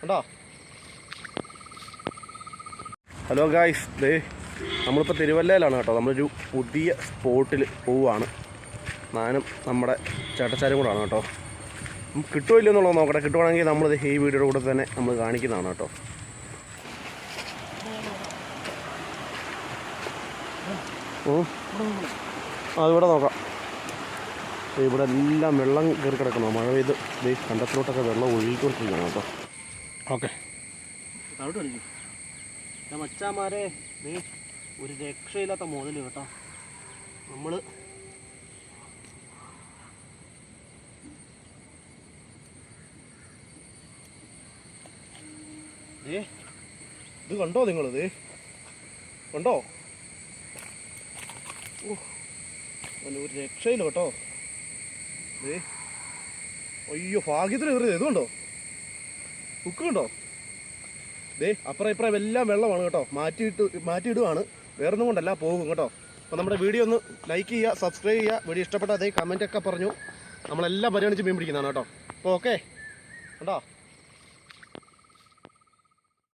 കണ്ടോ? Hello guys, ദേ നമ്മളിപ്പോൾ തിരുവല്ലയിലാണ് കേട്ടോ. നമ്മളൊരു പുതിയ സ്പോട്ടിൽ പോവുകയാണ്. ഞാനും നമ്മുടെ ചേട്ടച്ചാരും കൂടാണ് കേട്ടോ. കിട്ടുമോ ഇല്ലയോ എന്നുള്ളത് നോക്കട്ടെ. കിട്ടുവാണെങ്കിൽ നമ്മൾ ഈ വീഡിയോയുടെ കൂടെ തന്നെ നമ്മൾ കാണിക്കുന്നതാണ് കേട്ടോ. അതിവിടെ നോക്കാം. ഇവിടെ എല്ലാം വെള്ളം കയറി കിടക്കണം. മഴ പെയ്ത് ഈ കണ്ടത്തിലോട്ടൊക്കെ വെള്ളം ഒഴുകിക്കൊണ്ടിരിക്കുകയാണ് കേട്ടോ. ഓക്കെ മച്ചാമാരെ, ഒരു രക്ഷയില്ലാത്ത മുതൽ കേട്ടോ. നമ്മൾ ഇത് കണ്ടോ? നിങ്ങളിത് കണ്ടോ? ഒരു രക്ഷയില്ല കേട്ടോ. അയ്യോ, ഭാഗ്യത്തിന് കയറിയത്. ഇതുകൊണ്ടോ ബുക്ക് കണ്ടോ? അപ്പുറം ഇപ്പുറം എല്ലാം വെള്ളമാണ് കേട്ടോ. മാറ്റിയിടുവാണ്. വേറൊന്നും കൊണ്ടല്ല, പോകും കേട്ടോ. അപ്പോൾ നമ്മുടെ വീഡിയോ ഒന്ന് ലൈക്ക് ചെയ്യുക, സബ്സ്ക്രൈബ് ചെയ്യുക. വീഡിയോ ഇഷ്ടപ്പെട്ടാൽ കമൻറ്റൊക്കെ പറഞ്ഞു. നമ്മളെല്ലാം പരിഗണിച്ച് മീൻ പിടിക്കുന്നതാണ് കേട്ടോ. അപ്പോൾ ഓക്കെ കണ്ടോ.